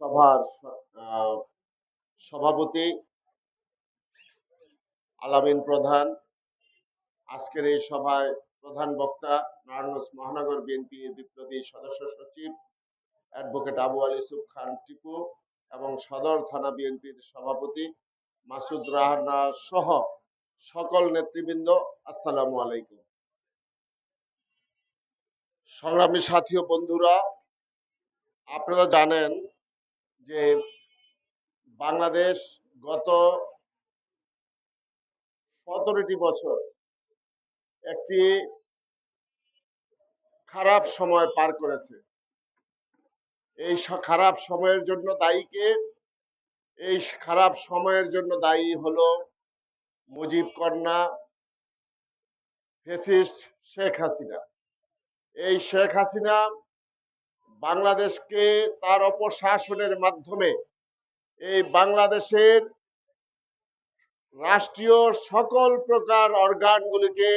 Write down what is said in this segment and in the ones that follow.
সভার আহ, সভাপতি আলামিন প্রধান, আজকের এই সভায় প্রধান বক্তা নারায়ণগঞ্জ মহানগর বিএনপির বিপ্লবী সদস্য সচিব অ্যাডভোকেট আবু আলী ইউসুফ খান টিপু এবং সদর থানা বিএনপির সভাপতি মাসুদ রানা সহ সকল নেতৃবৃন্দ, আসসালামু আলাইকুম। সংগ্রামী সাথী ও বন্ধুরা, আপনারা জানেন যে বাংলাদেশ গত 17টি বছর একটি খারাপ সময় পার করেছে। এই খারাপ সময়ের জন্য দায়ী কে? এই খারাপ সময়ের জন্য দায়ী হলো মুজিব কন্যা ফ্যাসিস্ট শেখ হাসিনা। এই শেখ হাসিনা বাংলাদেশকে তার অপশাসনের মাধ্যমে এই বাংলাদেশের রাষ্ট্রীয় সকল প্রকার অর্গানগুলিকে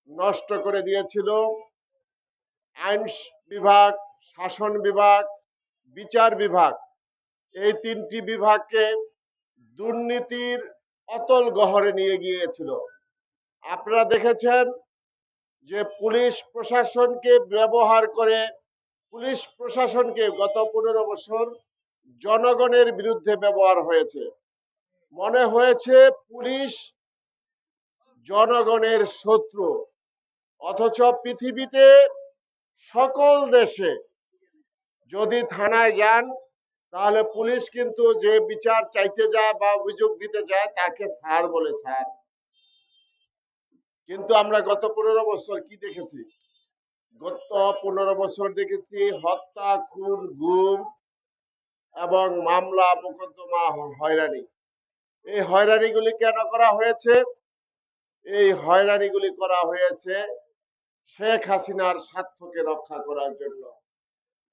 নষ্ট করে দিয়েছিল। আইন বিভাগ, শাসন বিভাগ, বিচার বিভাগ, এই তিনটি বিভাগকে দুর্নীতির অতল গহরে নিয়ে গিয়েছিল। আপনারা দেখেছেন যে পুলিশ প্রশাসনকে ব্যবহার করে পুলিশ প্রশাসনকে গত 15 বছর জনগণের বিরুদ্ধে ব্যবহার হয়েছে। মনে হয়েছে পুলিশ জনগণের শত্রু, অথচ পৃথিবীতে সকল দেশে যদি থানায় যান তাহলে পুলিশ কিন্তু যে বিচার চাইতে যায় বা অভিযোগ দিতে যায় তাকে স্যার বলে, স্যার। কিন্তু আমরা গত 15 বছর কি দেখেছি? গত 15 বছর দেখেছি হত্যা, খুন, গুম এবং মামলা মোকদ্দমা, হয়রানি। এই হয়রানিগুলি কেন করা হয়েছে? এই হয়রানিগুলি করা হয়েছে শেখ হাসিনার স্বার্থকে রক্ষা করার জন্য।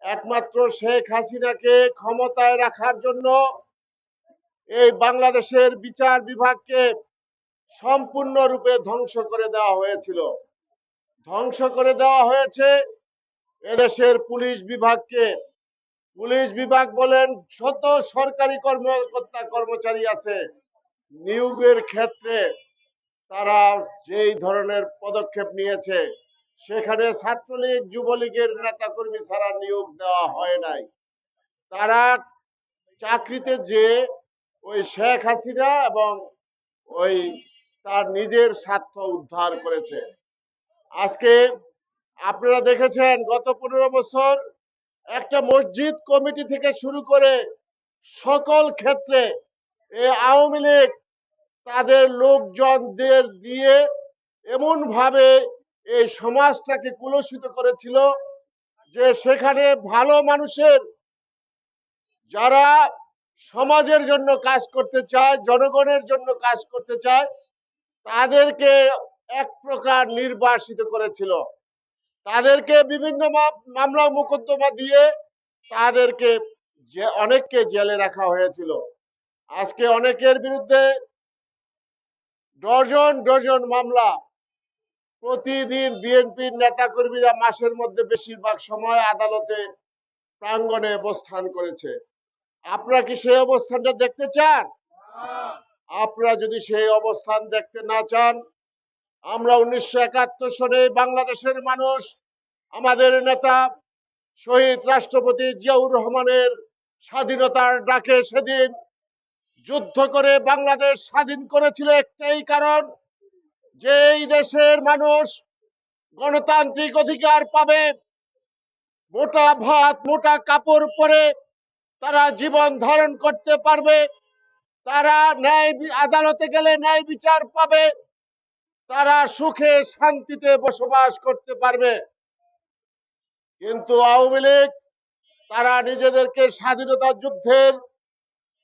একমাত্র শেখ হাসিনাকে ক্ষমতায় রাখার জন্য এই বাংলাদেশের বিচার বিভাগকে সম্পূর্ণরূপে ধ্বংস করে দেওয়া হয়েছিল। ধ্বংস করে দেওয়া হয়েছে এদেশের পুলিশ বিভাগকে। পুলিশ বিভাগ বলেন, শত সরকারি কর্মকর্তা কর্মচারী আছে, নিয়োগের ক্ষেত্রে তারা যেই ধরনের পদক্ষেপ নিয়েছে সেখানে ছাত্রলীগ, যুবলীগের নেতা কর্মী ছাড়া নিয়োগ দেওয়া হয় নাই। তারা চাকরিতে যে ওই শেখ হাসিনা এবং ওই তার নিজের স্বার্থ উদ্ধার করেছে। আজকে আপনারা দেখেছেন গত 15 বছর একটা মসজিদ কমিটি থেকে শুরু করে সকল ক্ষেত্রে এই আওয়ামী লীগ তাদের লোকজনদের দিয়ে এমন ভাবে এই সমাজটাকে কুলসিত করেছিল যে সেখানে ভালো মানুষের, যারা সমাজের জন্য কাজ করতে চায়, জনগণের জন্য কাজ করতে চায়, তাদেরকে এক প্রকার নির্বাসিত করেছিল। তাদেরকে বিভিন্ন মামলা মোকদ্দমা দিয়ে তাদেরকে অনেককে জেলে রাখা হয়েছিল। আজকে অনেকের বিরুদ্ধে ডজন ডজন মামলা। প্রতিদিন বিএনপির নেতা কর্মীরা মাসের মধ্যে বেশিরভাগ সময় আদালতে প্রাঙ্গণে অবস্থান করেছে। আপনারা কি সেই অবস্থানটা দেখতে চান? আপনারা যদি সেই অবস্থান দেখতে না চান, আমরা 1971 সনে বাংলাদেশের মানুষ আমাদের নেতা শহীদ রাষ্ট্রপতি জিয়াউর রহমানের স্বাধীনতার ডাকে সেদিন যুদ্ধ করে বাংলাদেশ স্বাধীন করেছিল একটাই কারণ, যে এই দেশের মানুষ গণতান্ত্রিক অধিকার পাবে, মোটা ভাত মোটা কাপড় পরে তারা জীবন ধারণ করতে পারবে, তারা ন্যায় আদালতে গেলে ন্যায় বিচার পাবে, তারা সুখে শান্তিতে বসবাস করতে পারবে। কিন্তু আওয়ামী লীগ তারা নিজেদেরকে স্বাধীনতা যুদ্ধের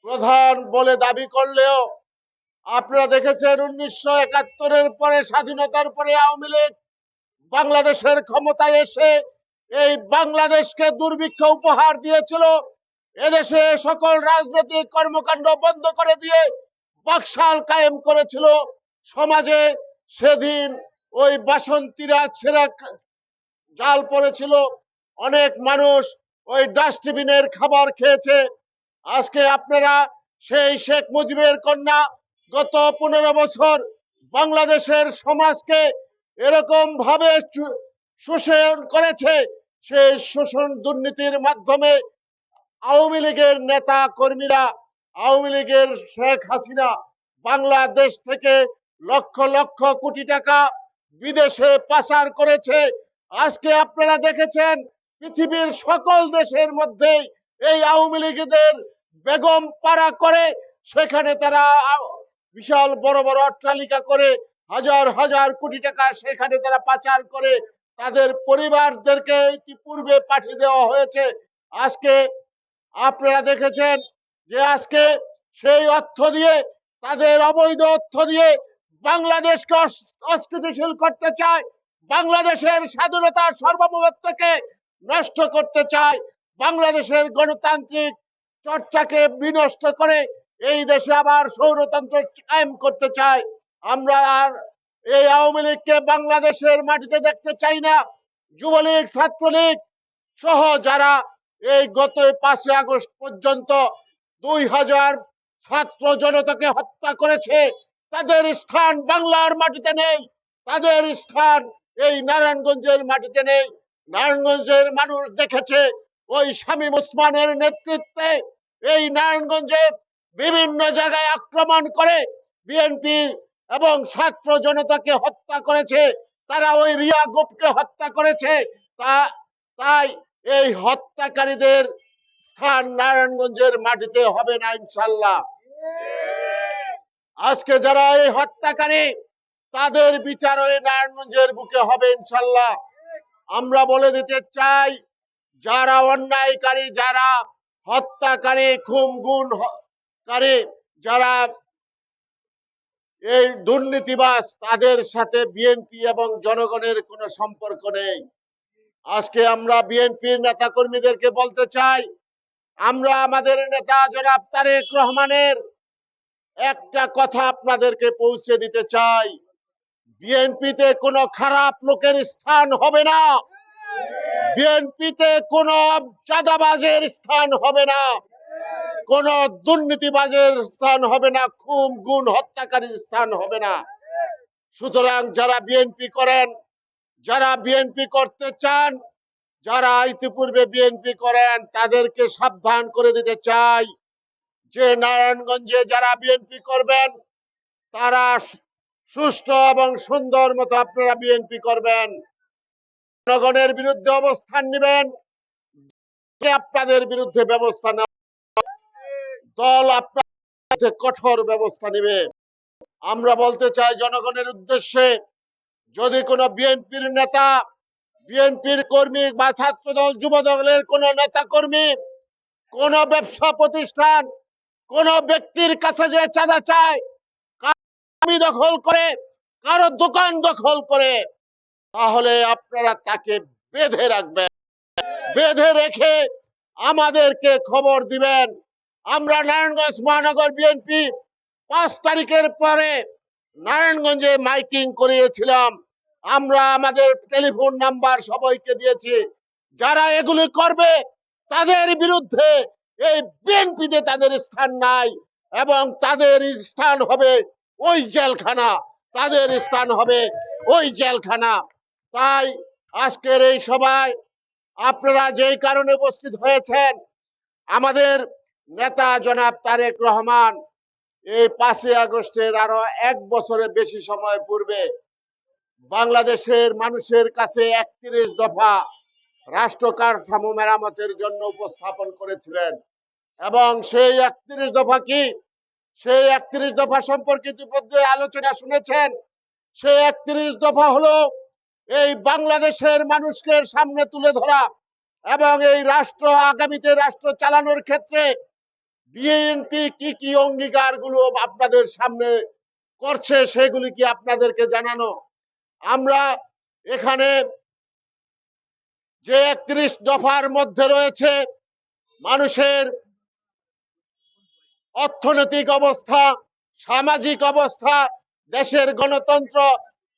প্রধান বলে দাবি করলেও আপনারা দেখেছেন 1971-এর পরে, স্বাধীনতার পরে আওয়ামী লীগ বাংলাদেশের ক্ষমতায় এসে এই বাংলাদেশকে দুর্ভিক্ষ উপহার দিয়েছিল। এদেশে সকল রাজনৈতিক কর্মকাণ্ড বন্ধ করে দিয়ে বাকশাল কায়েম করেছিল সমাজে। সেদিন ওই বাসন্তীরা ছেঁড়া জাল পড়েছিল, অনেক মানুষ ওই ডাস্টবিনের খাবার খেয়েছে। আজকে আপনারা সেই শেখ মুজিবের কন্যা গত 15 বছর বাংলাদেশের সমাজকে এরকম ভাবে শোষণ করেছে। সেই শোষণ দুর্নীতির মাধ্যমে আওয়ামী লীগের নেতা কর্মীরা, আওয়ামী লীগের শেখ হাসিনা বাংলাদেশ থেকে লক্ষ লক্ষ কোটি টাকা বিদেশে পাচার করেছে। আজকে আপনারা দেখেছেন পৃথিবীর সকল দেশের মধ্যে এই আওয়ামী লীগের বেগম পাড়া করে, সেখানে তারা বিশাল বড় বড় অট্টালিকা করে হাজার হাজার কোটি টাকা সেখানে তারা পাচার করে তাদের পরিবারদেরকে ইতিপূর্বে পাঠিয়ে দেওয়া হয়েছে। আজকে আপনারা দেখেছেন যে আজকে সেই অর্থ দিয়ে, তাদের অবৈধ অর্থ দিয়ে বাংলাদেশকে অস্থিতিশীল করতে চায়, বাংলাদেশের স্বাধীনতা সার্বভৌমত্বকে নষ্ট করতে চায়, বাংলাদেশের গণতান্ত্রিক চর্চাকে বিনষ্ট করে এই দেশে আবার স্বৈরতন্ত্র কায়েম করতে চায়। আমরা আর এই আওয়ামী লীগকে বাংলাদেশের মাটিতে দেখতে চাই না। যুবলীগ, ছাত্রলীগ সহ যারা এই গত 5ই আগস্ট পর্যন্ত 2000 ছাত্র জনতাকে হত্যা করেছে, তাদের স্থান বাংলার মাটিতে নেই, তাদের স্থান এই নারায়ণগঞ্জের মাটিতে নেই। নারায়ণগঞ্জের মানুষ দেখেছে ওই শামীম ওসমানের নেতৃত্বে এই নারায়ণগঞ্জে বিভিন্ন জায়গায় আক্রমণ করে বিএনপি এবং ছাত্র জনতাকে হত্যা করেছে, তারা ওই রিয়া গোপকে হত্যা করেছে। তাই এই হত্যাকারীদের স্থান নারায়ণগঞ্জের মাটিতে হবে না ইনশাল্লাহ। আজকে যারা এই হত্যাকারী, তাদের বিচার ওই নারায়ণগঞ্জের বুকে হবে ইনশাল্লাহ। আমরা বলে দিতে চাই, যারা অন্যায়কারী, যারা হত্যাকারী, খুন গুণকারী, যারা এই দুর্নীতিবাজ, তাদের সাথে বিএনপি এবং জনগণের কোনো সম্পর্ক নেই। আজকে আমরা বিএনপির নেতা কর্মীদেরকে বলতে চাই, আমরা আমাদের নেতা জনাব তারেক রহমানের একটা কথা আপনাদেরকে পৌঁছে দিতে চাই, বিএনপিতে কোনো খারাপ লোকের স্থান হবে না, বিএনপিতে কোনো চাঁদাবাজের স্থান হবে না, কোন দুর্নীতিবাজের স্থান হবে না, খুন গুণ হত্যাকারীর স্থান হবে না। সুতরাং যারা বিএনপি করেন, যারা বিএনপি করতে চান, যারা ইতিপূর্বে বিএনপি করেন, তাদেরকে সাবধান করে দিতে চাই যে নারায়ণগঞ্জে যারা বিএনপি করবেন তারা সুষ্ঠু এবং সুন্দর মতো আপনারা বিএনপি করবেন, জনগণের বিরুদ্ধে অবস্থান নেবেন, আপনাদের বিরুদ্ধে ব্যবস্থা নেওয়া, দল আপনাদের কঠোর ব্যবস্থা নেবে। আমরা বলতে চাই জনগণের উদ্দেশ্যে, যদি কোনো বিএনপির নেতা, বিএনপির কর্মী বা ছাত্রদল, যুবদলের কোন নেতা কর্মী কোন ব্যবসা প্রতিষ্ঠান, কোন ব্যক্তির কাছে যে চাঁদা চায়, জমি দখল করে, কারো দোকান দখল করে, তাহলে আপনারা তাকে বেঁধে রাখবেন, বেঁধে রেখে আমাদেরকে খবর দিবেন। আমরা নারায়ণগঞ্জ মহানগর বিএনপি 5 তারিখের পরে নারায়ণগঞ্জে মাইকিং করিয়েছিলাম। আমরা আমাদের টেলিফোন নাম্বার সবাইকে দিয়েছি, যারা এগুলি করবে তাদের বিরুদ্ধে এই বিএনপিতে তাদের স্থান নাই এবং তাদের স্থান হবে ওই জেলখানা, তাদের স্থান হবে ওই জেলখানা। তাই আজকের এই সভায় আপনারা যেই কারণে উপস্থিত হয়েছেন, আমাদের নেতা জনাব তারেক রহমান এই 5ই আগস্টের আরো 1 বছরের বেশি সময় পূর্বে বাংলাদেশের মানুষের কাছে 31 দফা রাষ্ট্র কাঠামো মেরামতের জন্য উপস্থাপন করেছিলেন। এবং সেই 31 দফা কি, সেই 31 দফা সম্পর্কিত ইতিমধ্যে আলোচনা শুনেছেন। সেই 31 দফা হলো এই বাংলাদেশের মানুষকে সামনে তুলে ধরা এবং এই রাষ্ট্র, আগামীতে রাষ্ট্র চালানোর ক্ষেত্রে বিএনপি কি কি অঙ্গীকারগুলো আপনাদের সামনে করছে সেগুলি কি আপনাদেরকে জানানো। আমরা এখানে যে 31 দফার মধ্যে রয়েছে মানুষের অর্থনৈতিক অবস্থা, সামাজিক অবস্থা, দেশের গণতন্ত্র,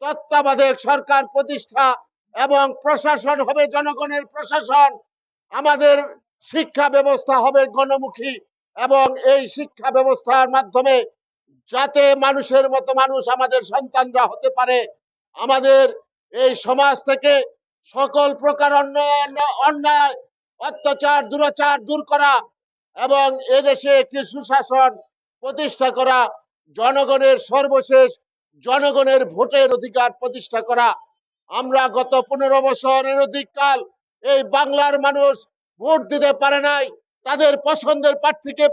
তত্ত্বাবধায়ক সরকার প্রতিষ্ঠা এবং প্রশাসন হবে জনগণের প্রশাসন, আমাদের শিক্ষা ব্যবস্থা হবে গণমুখী, এবং এই শিক্ষা ব্যবস্থার মাধ্যমে যাতে মানুষের মতো মানুষ আমাদের সন্তানরা হতে পারে, আমাদের এই সমাজ থেকে সকল প্রকার অন্যায় অত্যাচার দুরাচার দূর করা এবং এদেশে একটি সুশাসন প্রতিষ্ঠা করা, জনগণের সর্বশেষ জনগণের ভোটের অধিকার প্রতিষ্ঠা করা। আমরা গত 15 বছরের অধিক কাল এই বাংলার মানুষ ভোট দিতে পারে নাই, তাদের পছন্দের প্রার্থীকে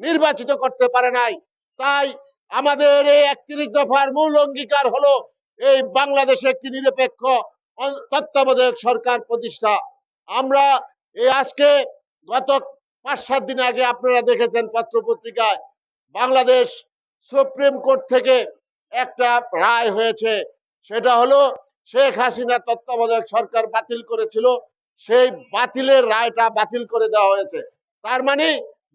নির্বাচিত করতে পারে নাই। তাই আমাদের এই 31 দফার মূল অঙ্গীকার হলো এই বাংলাদেশে একটি নিরপেক্ষ তত্ত্বাবধায়ক সরকার প্রতিষ্ঠা। আমরা এই আজকে গত 5-7 দিন আগে আপনারা দেখেছেন পত্র পত্রিকায় বাংলাদেশ সুপ্রিম কোর্ট থেকে একটা রায় হয়েছে, সেটা হলো শেখ হাসিনা তত্ত্বাবধায়ক সরকার বাতিল করেছিল, সেই বাতিলের রায়টা বাতিল করে দেওয়া হয়েছে। তার মানে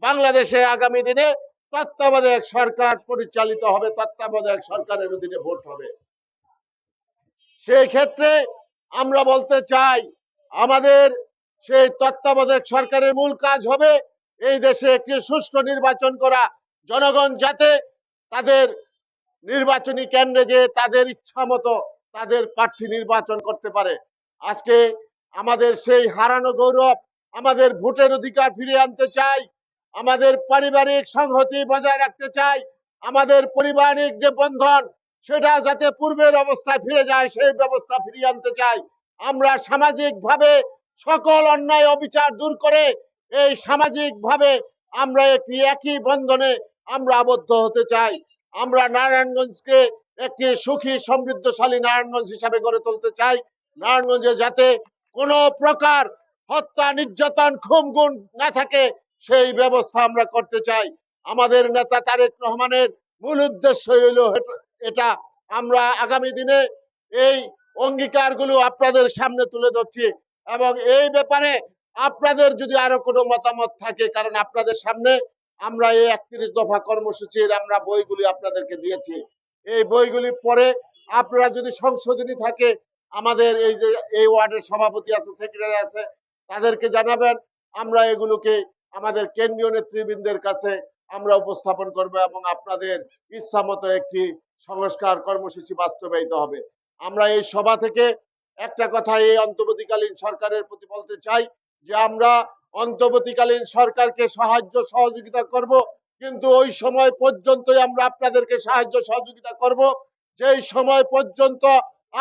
বাংলাদেশে আগামী দিনে তত্ত্বাবধায়ক সরকার পরিচালিত হবে, তত্ত্বাবধায়ক সরকারের অধীনে ভোট হবে। সেই ক্ষেত্রে আমরা বলতে চাই আমাদের সেই তত্ত্বাবধায়ক সরকারের মূল কাজ হবে এই দেশে একটি সুষ্ঠু নির্বাচন করা, জনগণ যাতে তাদের নির্বাচনী কেন্দ্রে যে তাদের ইচ্ছা মতো তাদের প্রার্থী নির্বাচন করতে পারে। আজকে আমাদের সেই হারানো গৌরব, আমাদের ভোটের অধিকার ফিরিয়ে আনতে চাই, আমাদের পারিবারিক সংহতি বজায় রাখতে চাই, আমাদের পারিবারিক যে বন্ধন সেটা যাতে পূর্বের অবস্থায় ফিরে যায় সেই ব্যবস্থা ফিরিয়ে আনতে চাই। আমরা সামাজিকভাবে সকল অন্যায় অবিচার দূর করে এই সামাজিকভাবে আমরা একটি একই বন্ধনে আমরা আবদ্ধ হতে চাই। আমরা নারায়ণগঞ্জকে একটি সুখী সমৃদ্ধশালী নারায়ণগঞ্জ হিসাবে গড়ে তুলতে চাই। নারায়ণগঞ্জে যাতে কোনো প্রকার হত্যা নির্যাতন খুন গুম না থাকে সেই ব্যবস্থা আমরা করতে চাই। আমাদের নেতা তারেক রহমানের মূল উদ্দেশ্য হলো এটা। আমরা আগামী দিনে এই অঙ্গীকারগুলো আপনাদের সামনে তুলে ধরছি এবং এই ব্যাপারে আপনাদের যদি আরো কোনো মতামত থাকে, কারণ আপনাদের সামনে আমরা এই 31 দফা কর্মসূচির আমরা বইগুলি আপনাদেরকে দিয়েছি, এই বইগুলি পরে আপনারা যদি সংশোধনী থাকে আমাদের এই যে এই ওয়ার্ডের সভাপতি আছে, সেক্রেটারি আছে, তাদেরকে জানাবেন। আমরা এগুলোকে আমাদের কেন্দ্রীয় নেতৃবৃন্দের কাছে আমরা উপস্থাপন করব এবং আপনাদের ইচ্ছা মতো একটি সংস্কার কর্মসূচি বাস্তবায়িত হবে। আমরা এই সভা থেকে একটা কথা এই অন্তর্বর্তীকালীন সরকারের প্রতি বলতে চাই যে আমরা অন্তর্বর্তীকালীন সরকারকে সাহায্য সহযোগিতা করব, কিন্তু ওই সময় পর্যন্তই আমরা আপনাদেরকে সাহায্য সহযোগিতা করব যেই সময় পর্যন্ত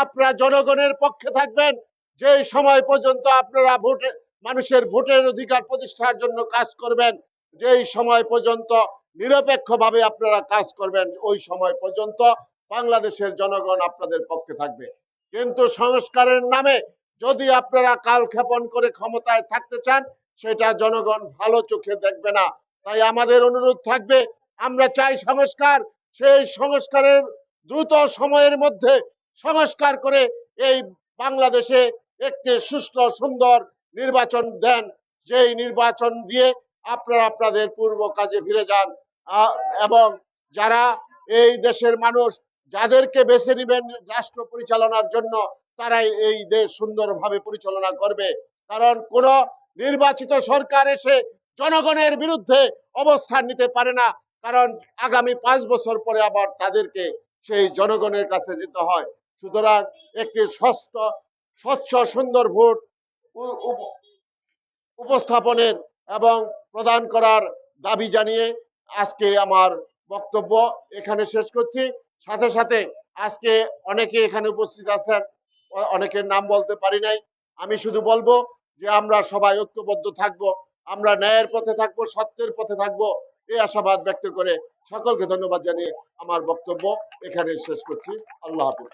আপনারা জনগণের পক্ষে থাকবেন, যেই সময় পর্যন্ত আপনারা মানুষের ভোটের অধিকার প্রতিষ্ঠার জন্য কাজ করবেন, যেই সময় পর্যন্ত নিরপেক্ষভাবে আপনারা কাজ করবেন, ওই সময় পর্যন্ত বাংলাদেশের জনগণ আপনাদের পক্ষে থাকবে। কিন্তু সংস্কারের নামে যদি আপনারা কালক্ষেপণ করে ক্ষমতায় থাকতে চান সেটা জনগণ ভালো চোখে দেখবে না। তাই আমাদের অনুরোধ থাকবে, আমরা চাই সংস্কার, সেই সংস্কারের দ্রুত সময়ের মধ্যে সংস্কার করে এই বাংলাদেশে একটি সুষ্ঠু সুন্দর নির্বাচন দেন, যেই নির্বাচন দিয়ে আপনারা আপনাদের পূর্ব কাজে ফিরে যান এবং যারা এই দেশের মানুষ যাদেরকে বেছে নেবেন রাষ্ট্র পরিচালনার জন্য তারাই এই দেশ সুন্দরভাবে পরিচালনা করবে। কারণ কোন নির্বাচিত সরকার এসে জনগণের বিরুদ্ধে অবস্থান নিতে পারে না, কারণ আগামী 5 বছর পরে আবার তাদেরকে সেই জনগণের কাছে যেতে হয়। সুতরাং একটি স্বচ্ছ সুন্দর ভোট উপস্থাপনের এবং প্রদান করার দাবি জানিয়ে আজকে আমার বক্তব্য এখানে শেষ করছি। সাথে সাথে আজকে অনেকে এখানে উপস্থিত আছেন, অনেকের নাম বলতে পারি নাই, আমি শুধু বলবো যে আমরা সবাই ঐক্যবদ্ধ থাকব, আমরা ন্যায়ের পথে থাকব, সত্যের পথে থাকব, এই আশাবাদ ব্যক্ত করে সকলকে ধন্যবাদ জানিয়ে আমার বক্তব্য এখানে শেষ করছি। আল্লাহ হাফেজ।